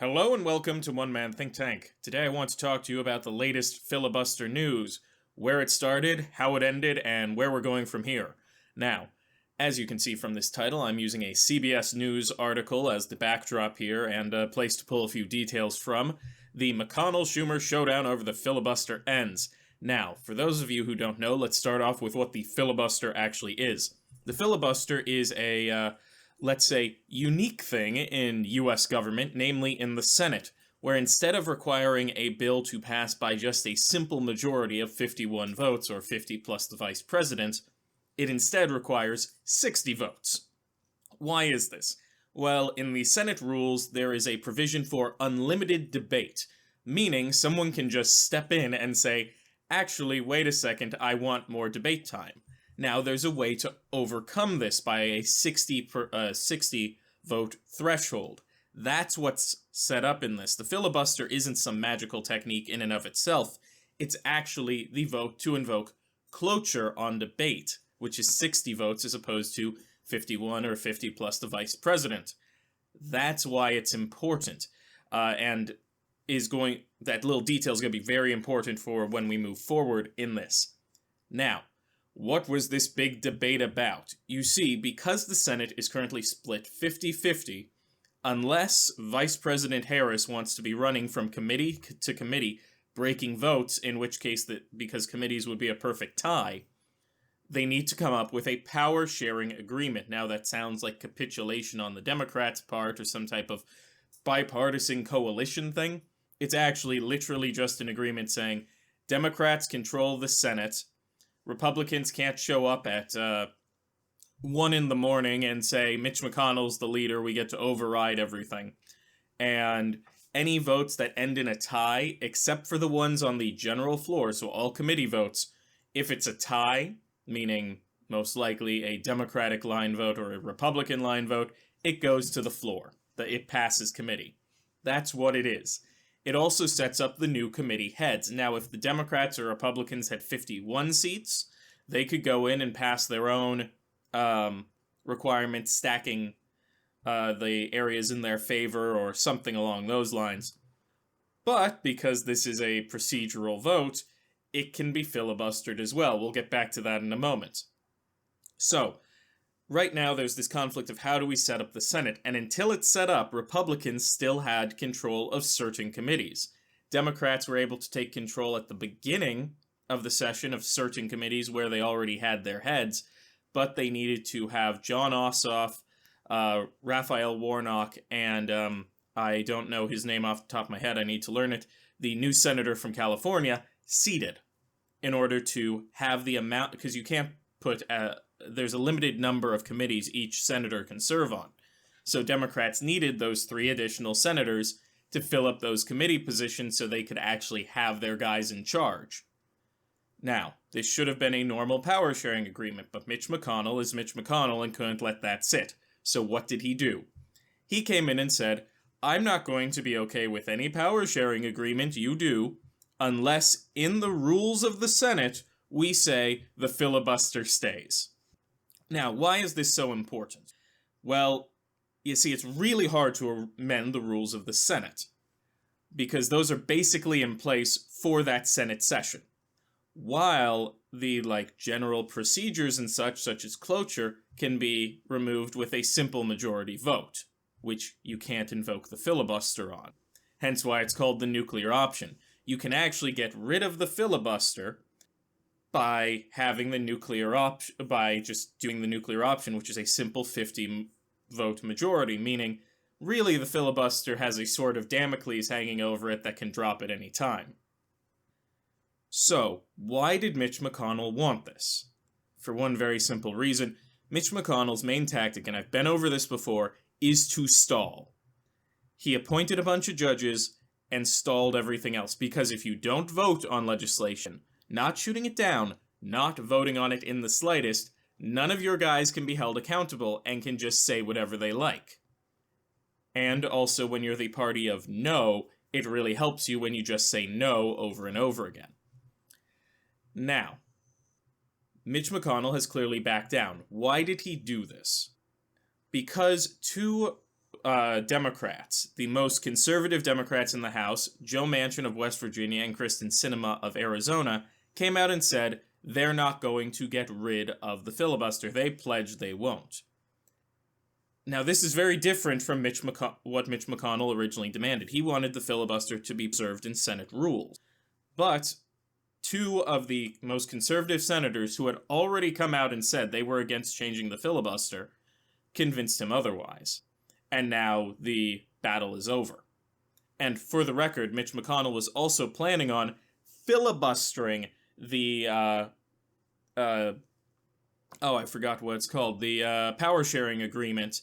Hello and welcome to One Man Think Tank. Today I want to talk to you about the latest filibuster news, where it started, how it ended, and where we're going from here. Now, as you can see from this title, I'm using a CBS News article as the backdrop here and a place to pull a few details from. The McConnell-Schumer showdown over the filibuster ends. Now, for those of you who don't know, let's start off with what the filibuster actually is. The filibuster is a let's say, unique thing in US government, namely in the Senate, where instead of requiring a bill to pass by just a simple majority of 51 votes, or 50 plus the vice president, it instead requires 60 votes. Why is this? Well, in the Senate rules, there is a provision for unlimited debate, meaning someone can just step in and say, actually, wait a second, I want more debate time. Now, there's a way to overcome this by a 60 vote threshold. That's what's set up in this. The filibuster isn't some magical technique in and of itself. It's actually the vote to invoke cloture on debate, which is 60 votes as opposed to 51 or 50 plus the vice president. That's why it's important, and that little detail is going to be very important for when we move forward in this. Now, what was this big debate about? You see, because the Senate is currently split 50-50, unless Vice President Harris wants to be running from committee to committee, breaking votes, in which case, because committees would be a perfect tie, they need to come up with a power-sharing agreement. Now, that sounds like capitulation on the Democrats' part, or some type of bipartisan coalition thing. It's actually literally just an agreement saying, Democrats control the Senate, Republicans can't show up at 1 in the morning and say, Mitch McConnell's the leader, we get to override everything. And any votes that end in a tie, except for the ones on the general floor, so all committee votes, if it's a tie, meaning most likely a Democratic line vote or a Republican line vote, it goes to the floor. It passes committee. That's what it is. It also sets up the new committee heads. Now, if the Democrats or Republicans had 51 seats, they could go in and pass their own requirements, stacking the areas in their favor or something along those lines. But because this is a procedural vote, it can be filibustered as well. We'll get back to that in a moment. So, right now there's this conflict of how do we set up the Senate, and until it's set up, Republicans still had control of certain committees. Democrats were able to take control at the beginning of the session of certain committees where they already had their heads, but they needed to have John Ossoff, Raphael Warnock, and I don't know his name off the top of my head, I need to learn it, the new senator from California, seated in order to have the amount, because you can't put there's a limited number of committees each senator can serve on. So Democrats needed those 3 additional senators to fill up those committee positions so they could actually have their guys in charge. Now, this should have been a normal power-sharing agreement, but Mitch McConnell is Mitch McConnell and couldn't let that sit. So what did he do? He came in and said, I'm not going to be okay with any power-sharing agreement you do unless in the rules of the Senate we say the filibuster stays. Now, why is this so important? Well, you see, it's really hard to amend the rules of the Senate, because those are basically in place for that Senate session. While the, general procedures and such as cloture, can be removed with a simple majority vote, which you can't invoke the filibuster on. Hence why it's called the nuclear option. You can actually get rid of the filibuster by having the nuclear option, by just doing the nuclear option, which is a simple 50-vote majority, meaning really the filibuster has a sword of Damocles hanging over it that can drop at any time. So, why did Mitch McConnell want this? For one very simple reason, Mitch McConnell's main tactic, and I've been over this before, is to stall. He appointed a bunch of judges and stalled everything else, because if you don't vote on legislation, not shooting it down, not voting on it in the slightest, none of your guys can be held accountable and can just say whatever they like. And also, when you're the party of no, it really helps you when you just say no over and over again. Now, Mitch McConnell has clearly backed down. Why did he do this? Because 2 Democrats, the most conservative Democrats in the House, Joe Manchin of West Virginia and Kristen Sinema of Arizona, came out and said they're not going to get rid of the filibuster. They pledged they won't. Now, this is very different from what Mitch McConnell originally demanded. He wanted the filibuster to be preserved in Senate rules. But two of the most conservative senators who had already come out and said they were against changing the filibuster convinced him otherwise. And now the battle is over. And for the record, Mitch McConnell was also planning on filibustering the, I forgot what it's called, the power sharing agreement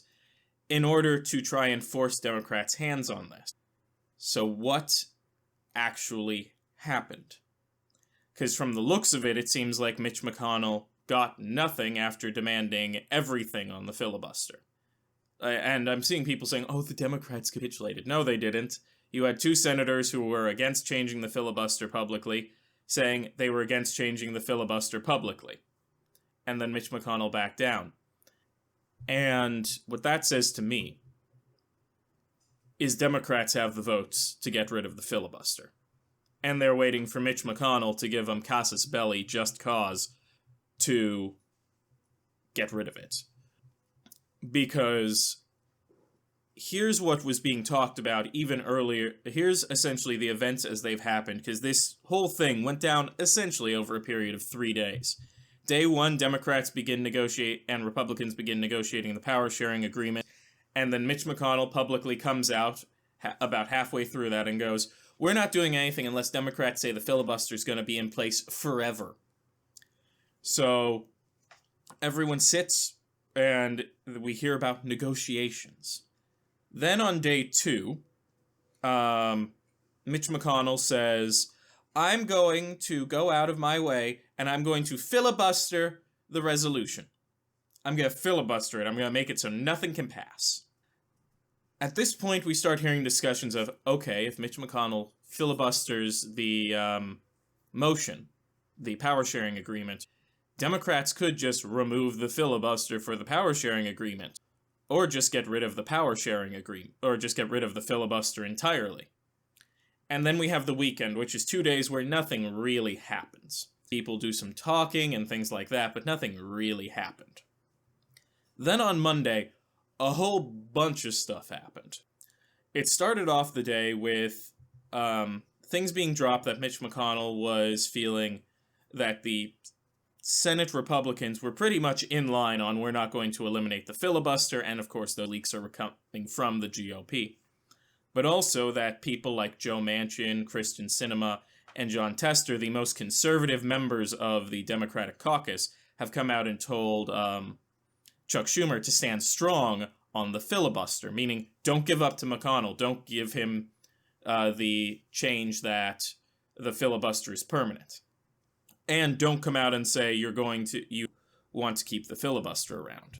in order to try and force Democrats' hands on this. So what actually happened? Because from the looks of it, it seems like Mitch McConnell got nothing after demanding everything on the filibuster. And I'm seeing people saying, oh, the Democrats capitulated. No, they didn't. You had two senators who were against changing the filibuster publicly, saying they were against changing the filibuster publicly. And then Mitch McConnell backed down. And what that says to me is Democrats have the votes to get rid of the filibuster. And they're waiting for Mitch McConnell to give them casus belli, just cause, to get rid of it. Because here's what was being talked about even earlier. Here's essentially the events as they've happened, because this whole thing went down essentially over a period of 3 days. Day one, Democrats begin negotiate and Republicans begin negotiating the power sharing agreement, and then Mitch McConnell publicly comes out about halfway through that and goes, we're not doing anything unless Democrats say the filibuster is going to be in place forever. So everyone sits and we hear about negotiations. Then on day two, Mitch McConnell says, I'm going to go out of my way and I'm going to filibuster the resolution. I'm going to filibuster it. I'm going to make it so nothing can pass. At this point, we start hearing discussions of, okay, if Mitch McConnell filibusters the motion, the power sharing agreement, Democrats could just remove the filibuster for the power sharing agreement, or just get rid of the power sharing agreement, or just get rid of the filibuster entirely. And then we have the weekend, which is 2 days where nothing really happens. People do some talking and things like that, but nothing really happened. Then on Monday, a whole bunch of stuff happened. It started off the day with things being dropped that Mitch McConnell was feeling that the Senate Republicans were pretty much in line on we're not going to eliminate the filibuster, and of course the leaks are coming from the GOP. But also that people like Joe Manchin, Kristen Sinema, and John Tester, the most conservative members of the Democratic caucus, have come out and told Chuck Schumer to stand strong on the filibuster, meaning don't give up to McConnell, don't give him the change that the filibuster is permanent. And don't come out and say you want to keep the filibuster around.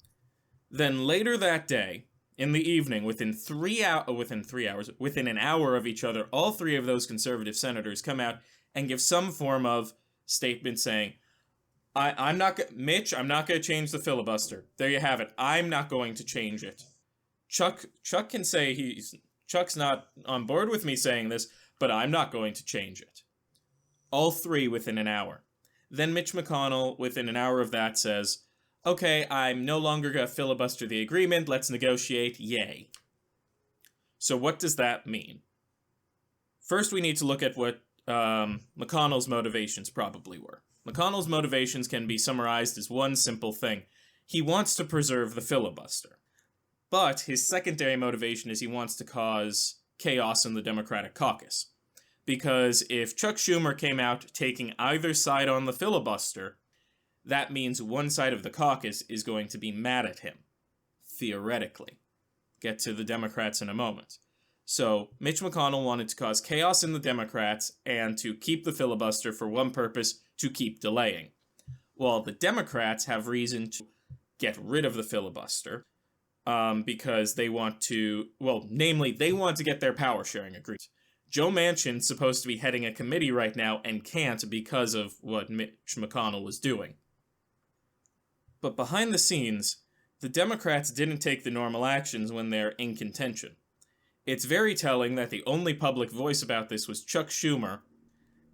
Then later that day, in the evening, within an hour of each other, all three of those conservative senators come out and give some form of statement saying, Mitch, I'm not going to change the filibuster. There you have it. I'm not going to change it. Chuck can say Chuck's not on board with me saying this, but I'm not going to change it. All three within an hour. Then Mitch McConnell, within an hour of that, says, okay, I'm no longer going to filibuster the agreement, let's negotiate, yay. So what does that mean? First, we need to look at what McConnell's motivations probably were. McConnell's motivations can be summarized as one simple thing. He wants to preserve the filibuster. But his secondary motivation is he wants to cause chaos in the Democratic caucus. Because if Chuck Schumer came out taking either side on the filibuster, that means one side of the caucus is going to be mad at him. Theoretically. Get to the Democrats in a moment. So, Mitch McConnell wanted to cause chaos in the Democrats and to keep the filibuster for one purpose, to keep delaying. While the Democrats have reason to get rid of the filibuster, because they want to, they want to get their power sharing agreement. Joe Manchin's supposed to be heading a committee right now and can't because of what Mitch McConnell was doing. But behind the scenes, the Democrats didn't take the normal actions when they're in contention. It's very telling that the only public voice about this was Chuck Schumer,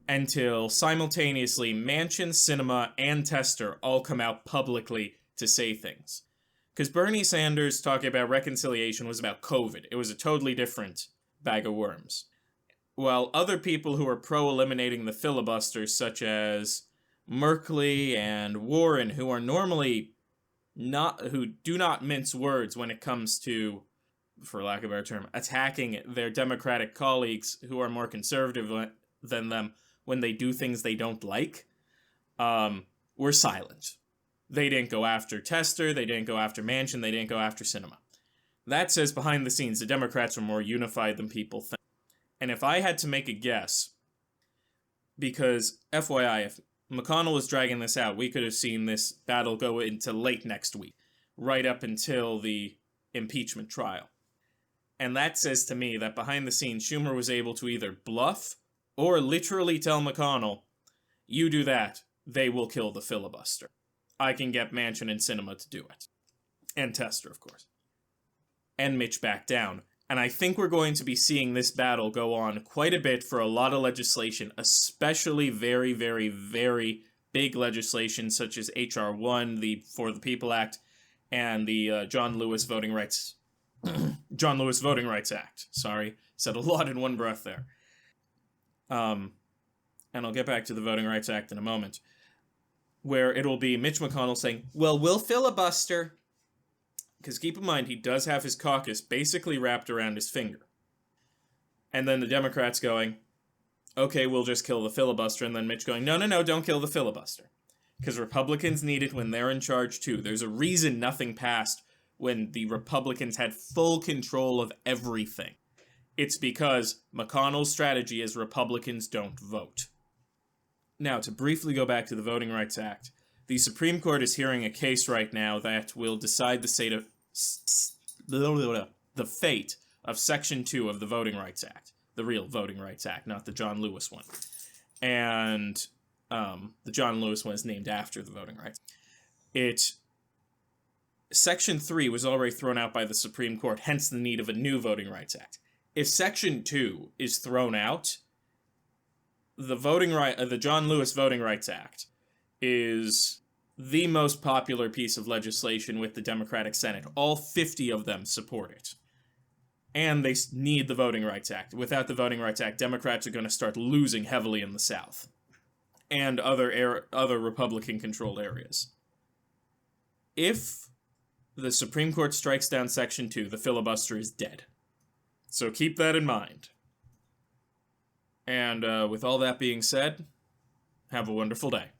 until simultaneously Manchin, Sinema, and Tester all come out publicly to say things. Because Bernie Sanders talking about reconciliation was about COVID. It was a totally different bag of worms. While other people who are pro-eliminating the filibuster, such as Merkley and Warren, who are normally who do not mince words when it comes to, for lack of a better term, attacking their Democratic colleagues who are more conservative than them when they do things they don't like, were silent. They didn't go after Tester, they didn't go after Manchin, they didn't go after Sinema. That says behind the scenes the Democrats are more unified than people think. And if I had to make a guess, because FYI, if McConnell was dragging this out, we could have seen this battle go into late next week, right up until the impeachment trial. And that says to me that behind the scenes, Schumer was able to either bluff or literally tell McConnell, you do that, they will kill the filibuster. I can get Manchin and Sinema to do it. And Tester, of course. And Mitch back down. And I think we're going to be seeing this battle go on quite a bit for a lot of legislation, especially very, very, very big legislation such as H.R. 1, the For the People Act, and the John Lewis Voting Rights Act. Sorry, said a lot in one breath there. And I'll get back to the Voting Rights Act in a moment, where it'll be Mitch McConnell saying, well, we'll filibuster. Because keep in mind, he does have his caucus basically wrapped around his finger. And then the Democrats going, okay, we'll just kill the filibuster. And then Mitch going, no, don't kill the filibuster. Because Republicans need it when they're in charge too. There's a reason nothing passed when the Republicans had full control of everything. It's because McConnell's strategy is Republicans don't vote. Now, to briefly go back to the Voting Rights Act, the Supreme Court is hearing a case right now that will decide the fate of Section 2 of the Voting Rights Act. The real Voting Rights Act, not the John Lewis one. And the John Lewis one is named after the Voting Rights. Section 3 was already thrown out by the Supreme Court, hence the need of a new Voting Rights Act. If Section 2 is thrown out, the John Lewis Voting Rights Act is the most popular piece of legislation with the Democratic Senate. All 50 of them support it. And they need the Voting Rights Act. Without the Voting Rights Act, Democrats are going to start losing heavily in the South and other Republican-controlled areas. If the Supreme Court strikes down Section 2, the filibuster is dead. So keep that in mind. And with all that being said, have a wonderful day.